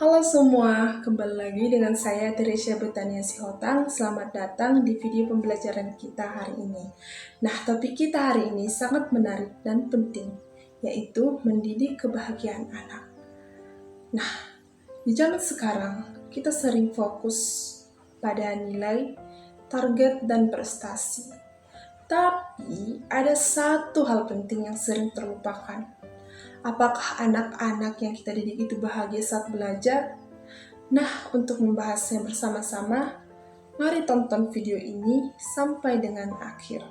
Halo semua, kembali lagi dengan saya Teresia Betania Sihotang. Selamat datang di video pembelajaran kita hari ini. Nah, topik kita hari ini sangat menarik dan penting, yaitu mendidik kebahagiaan anak. Nah, di zaman sekarang, kita sering fokus pada nilai, target, dan prestasi. Tapi, ada satu hal penting yang sering terlupakan. Apakah anak-anak yang kita didik itu bahagia saat belajar? Nah, untuk membahasnya bersama-sama, mari tonton video ini sampai dengan akhir.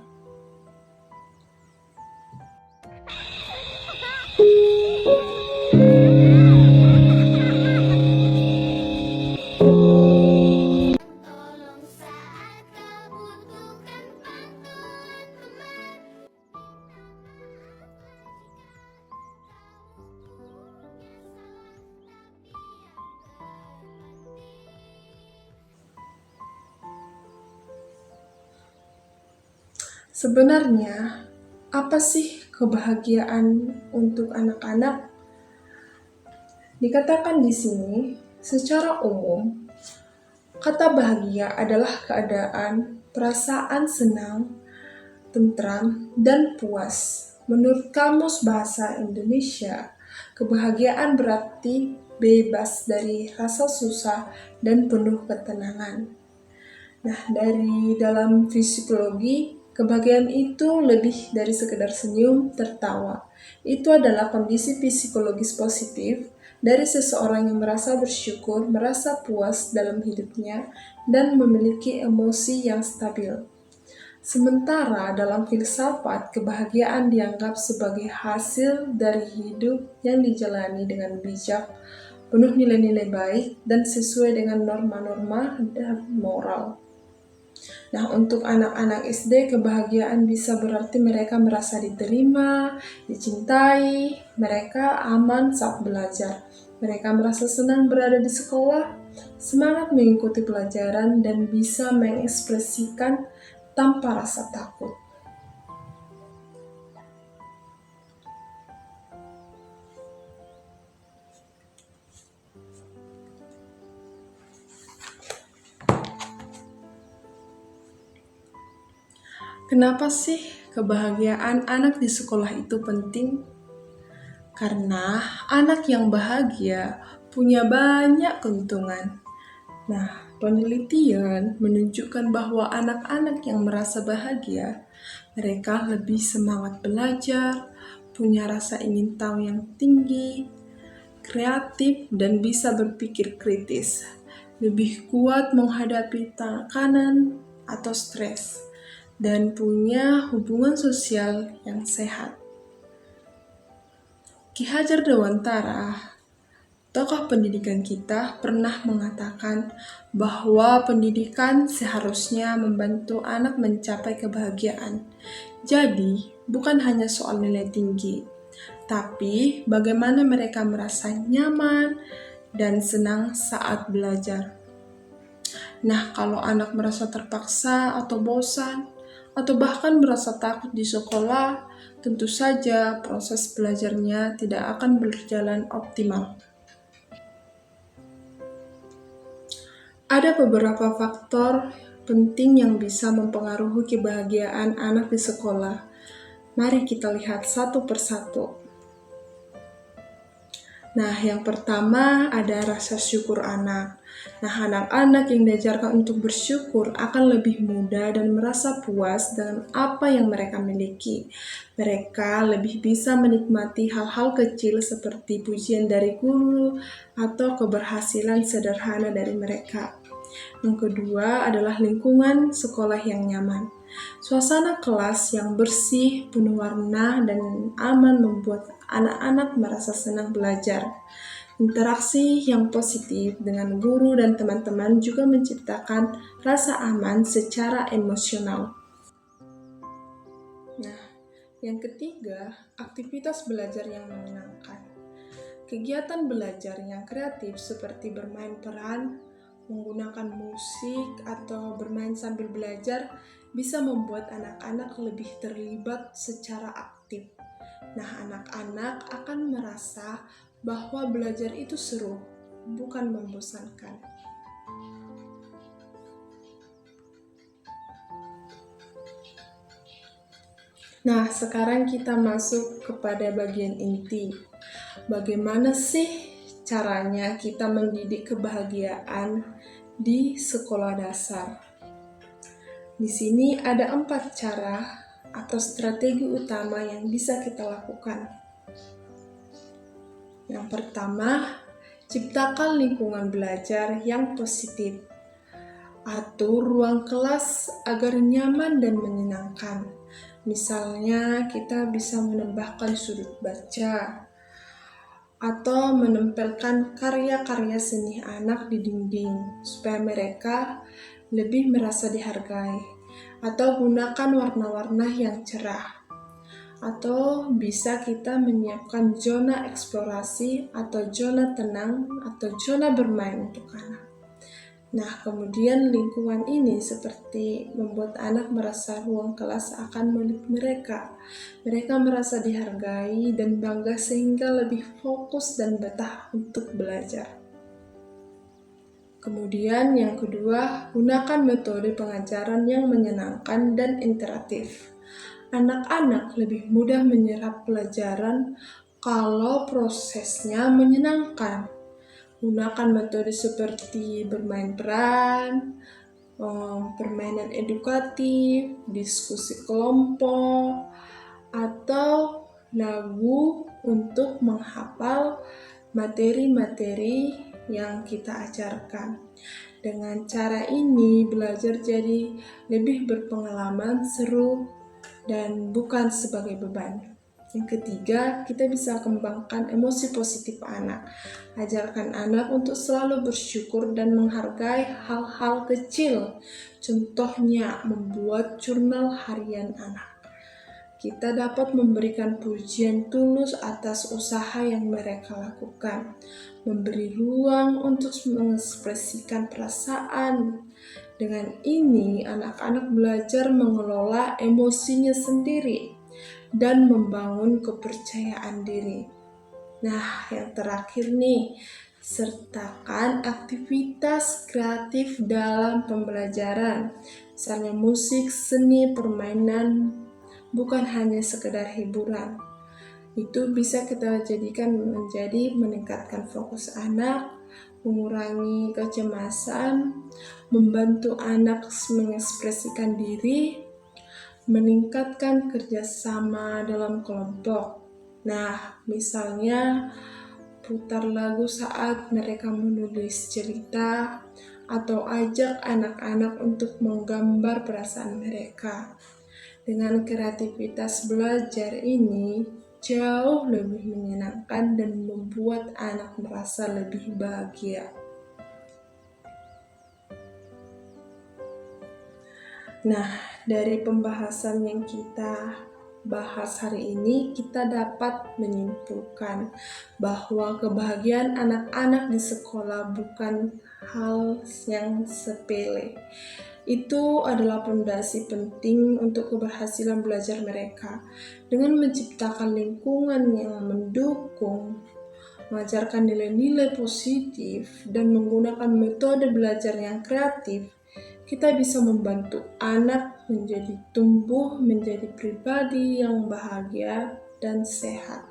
Sebenarnya, apa sih kebahagiaan untuk anak-anak? Dikatakan di sini, secara umum, kata bahagia adalah keadaan, perasaan senang, tentram, dan puas. Menurut Kamus Bahasa Indonesia, kebahagiaan berarti bebas dari rasa susah dan penuh ketenangan. Nah, dari dalam psikologi, kebahagiaan itu lebih dari sekedar senyum, tertawa. Itu adalah kondisi psikologis positif dari seseorang yang merasa bersyukur, merasa puas dalam hidupnya, dan memiliki emosi yang stabil. Sementara dalam filsafat, kebahagiaan dianggap sebagai hasil dari hidup yang dijalani dengan bijak, penuh nilai-nilai baik, dan sesuai dengan norma-norma dan moral. Nah, untuk anak-anak SD, kebahagiaan bisa berarti mereka merasa diterima, dicintai, mereka aman saat belajar. Mereka merasa senang berada di sekolah, semangat mengikuti pelajaran, dan bisa mengekspresikan tanpa rasa takut. Kenapa sih kebahagiaan anak di sekolah itu penting? Karena anak yang bahagia punya banyak keuntungan. Nah, penelitian menunjukkan bahwa anak-anak yang merasa bahagia, mereka lebih semangat belajar, punya rasa ingin tahu yang tinggi, kreatif, dan bisa berpikir kritis, lebih kuat menghadapi tekanan atau stres, dan punya hubungan sosial yang sehat. Ki Hajar Dewantara, tokoh pendidikan kita, pernah mengatakan bahwa pendidikan seharusnya membantu anak mencapai kebahagiaan. Jadi, bukan hanya soal nilai tinggi, tapi bagaimana mereka merasa nyaman dan senang saat belajar. Nah, kalau anak merasa terpaksa atau bosan, atau bahkan merasa takut di sekolah, tentu saja proses belajarnya tidak akan berjalan optimal. Ada beberapa faktor penting yang bisa mempengaruhi kebahagiaan anak di sekolah. Mari kita lihat satu persatu. Nah, yang pertama ada rasa syukur anak. Nah, anak-anak yang diajarkan untuk bersyukur akan lebih mudah dan merasa puas dengan apa yang mereka miliki. Mereka lebih bisa menikmati hal-hal kecil seperti pujian dari guru atau keberhasilan sederhana dari mereka. Yang kedua adalah lingkungan sekolah yang nyaman. Suasana kelas yang bersih, penuh warna, dan aman membuat anak-anak merasa senang belajar. Interaksi yang positif dengan guru dan teman-teman juga menciptakan rasa aman secara emosional. Nah, yang ketiga, aktivitas belajar yang menyenangkan. Kegiatan belajar yang kreatif seperti bermain peran, menggunakan musik, atau bermain sambil belajar bisa membuat anak-anak lebih terlibat secara aktif. Nah, anak-anak akan merasa bahwa belajar itu seru bukan membosankan. Nah, sekarang kita masuk kepada bagian inti. Bagaimana sih caranya kita mendidik kebahagiaan di sekolah dasar? Di sini ada 4 cara atau strategi utama yang bisa kita lakukan. Yang pertama, ciptakan lingkungan belajar yang positif. Atur ruang kelas agar nyaman dan menyenangkan. Misalnya, kita bisa menambahkan sudut baca atau menempelkan karya-karya seni anak di dinding supaya mereka lebih merasa dihargai, atau gunakan warna-warna yang cerah. Atau bisa kita menyiapkan zona eksplorasi atau zona tenang atau zona bermain untuk anak. Nah, kemudian lingkungan ini seperti membuat anak merasa ruang kelas akan milik mereka. Mereka merasa dihargai dan bangga sehingga lebih fokus dan betah untuk belajar. Kemudian yang kedua, gunakan metode pengajaran yang menyenangkan dan interaktif. Anak-anak lebih mudah menyerap pelajaran kalau prosesnya menyenangkan. Gunakan metode seperti bermain peran, permainan edukatif, diskusi kelompok, atau lagu untuk menghafal materi-materi yang kita ajarkan. Dengan cara ini, belajar jadi lebih berpengalaman, seru, dan bukan sebagai beban. Yang ketiga, kita bisa kembangkan emosi positif anak. Ajarkan anak untuk selalu bersyukur dan menghargai hal-hal kecil. Contohnya, membuat jurnal harian anak. Kita dapat memberikan pujian tulus atas usaha yang mereka lakukan. Memberi ruang untuk mengekspresikan perasaan. Dengan ini, anak-anak belajar mengelola emosinya sendiri dan membangun kepercayaan diri. Nah, yang terakhir nih, sertakan aktivitas kreatif dalam pembelajaran. Misalnya musik, seni, permainan, bukan hanya sekedar hiburan. Itu bisa kita jadikan menjadi meningkatkan fokus anak, mengurangi kecemasan, membantu anak mengekspresikan diri, meningkatkan kerjasama dalam kelompok. Nah, misalnya putar lagu saat mereka menulis cerita atau ajak anak-anak untuk menggambar perasaan mereka. Dengan kreativitas belajar ini jauh lebih menyenangkan dan membuat anak merasa lebih bahagia. Nah, dari pembahasan yang kita bahas hari ini, kita dapat menyimpulkan bahwa kebahagiaan anak-anak di sekolah bukan hal yang sepele. Itu adalah fondasi penting untuk keberhasilan belajar mereka. Dengan menciptakan lingkungan yang mendukung, mengajarkan nilai-nilai positif, dan menggunakan metode belajar yang kreatif, kita bisa membantu anak tumbuh menjadi pribadi yang bahagia dan sehat.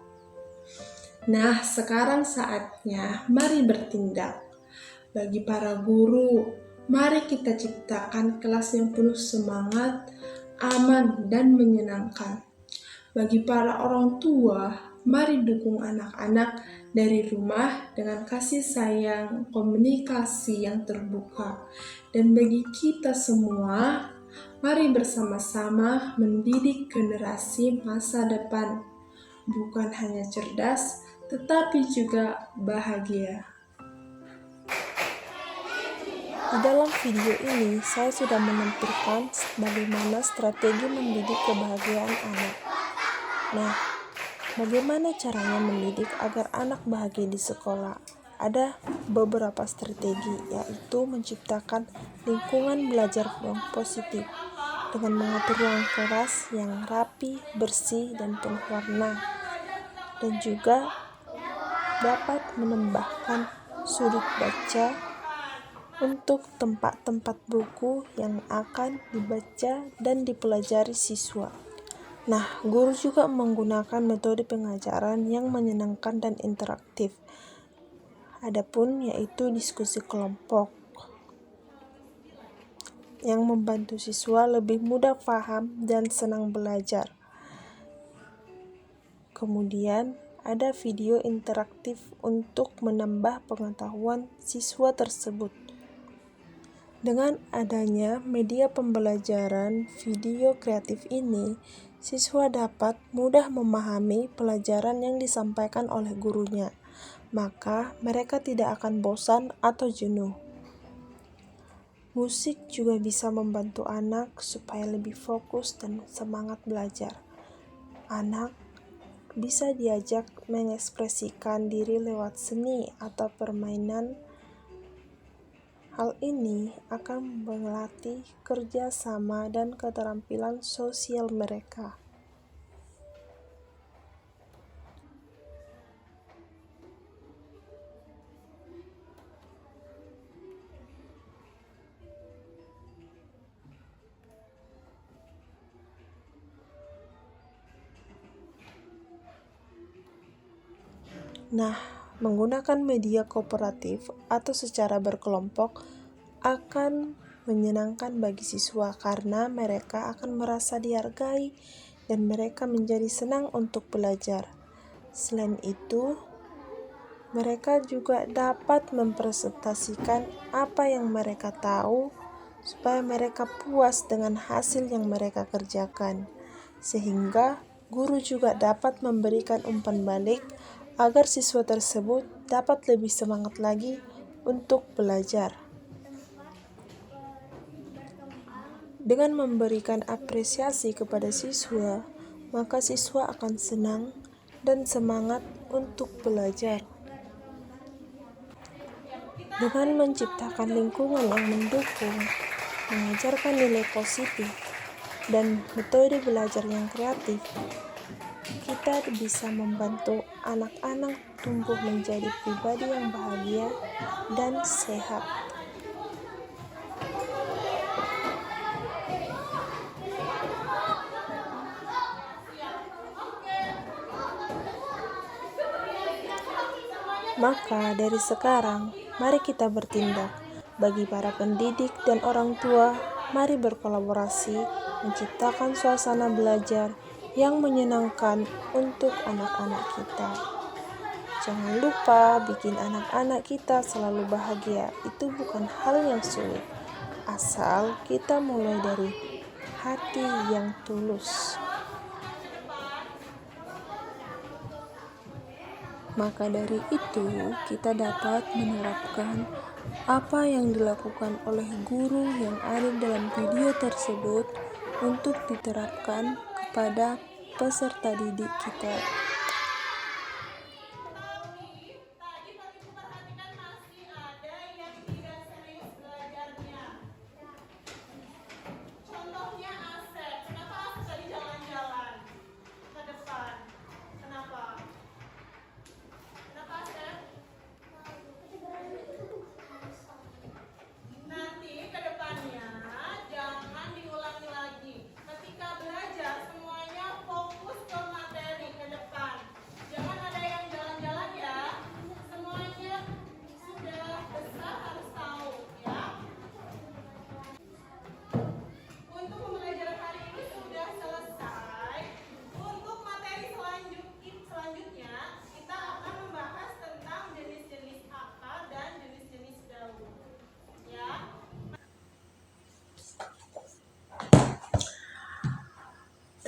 Nah, sekarang saatnya mari bertindak. Bagi para guru, mari kita ciptakan kelas yang penuh semangat, aman, dan menyenangkan. Bagi para orang tua, mari dukung anak-anak dari rumah dengan kasih sayang, komunikasi yang terbuka. Dan bagi kita semua, mari bersama-sama mendidik generasi masa depan. Bukan hanya cerdas, tetapi juga bahagia. Di dalam video ini, saya sudah menampilkan bagaimana strategi mendidik kebahagiaan anak. Nah, bagaimana caranya mendidik agar anak bahagia di sekolah? Ada beberapa strategi, yaitu menciptakan lingkungan belajar yang positif dengan mengatur ruang kelas yang rapi, bersih, dan penuh warna, dan juga dapat menambahkan sudut baca, untuk tempat-tempat buku yang akan dibaca dan dipelajari siswa. Nah, guru juga menggunakan metode pengajaran yang menyenangkan dan interaktif. Adapun yaitu diskusi kelompok yang membantu siswa lebih mudah paham dan senang belajar. Kemudian, ada video interaktif untuk menambah pengetahuan siswa tersebut. Dengan adanya media pembelajaran video kreatif ini, siswa dapat mudah memahami pelajaran yang disampaikan oleh gurunya, maka mereka tidak akan bosan atau jenuh. Musik juga bisa membantu anak supaya lebih fokus dan semangat belajar. Anak bisa diajak mengekspresikan diri lewat seni atau permainan. Hal ini akan melatih kerja sama dan keterampilan sosial mereka. Nah, menggunakan media kooperatif atau secara berkelompok akan menyenangkan bagi siswa karena mereka akan merasa dihargai dan mereka menjadi senang untuk belajar. Selain itu, mereka juga dapat mempresentasikan apa yang mereka tahu supaya mereka puas dengan hasil yang mereka kerjakan. Sehingga guru juga dapat memberikan umpan balik agar siswa tersebut dapat lebih semangat lagi untuk belajar. Dengan memberikan apresiasi kepada siswa, maka siswa akan senang dan semangat untuk belajar. Dengan menciptakan lingkungan yang mendukung, mengajarkan nilai positif, dan metode belajar yang kreatif, kita bisa membantu anak-anak tumbuh menjadi pribadi yang bahagia dan sehat. Maka dari sekarang, mari kita bertindak. Bagi para pendidik dan orang tua, mari berkolaborasi menciptakan suasana belajar yang menyenangkan untuk anak-anak kita. Jangan lupa bikin anak-anak kita selalu bahagia. Itu bukan hal yang sulit, asal kita mulai dari hati yang tulus. Maka dari itu, kita dapat menerapkan apa yang dilakukan oleh guru yang ada dalam video tersebut untuk diterapkan kepada peserta didik kita.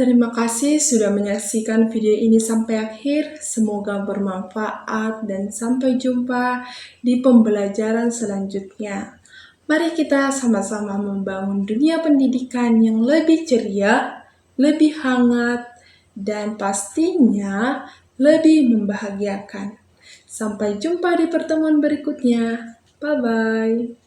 Terima kasih sudah menyaksikan video ini sampai akhir. Semoga bermanfaat dan sampai jumpa di pembelajaran selanjutnya. Mari kita sama-sama membangun dunia pendidikan yang lebih ceria, lebih hangat, dan pastinya lebih membahagiakan. Sampai jumpa di pertemuan berikutnya. Bye-bye.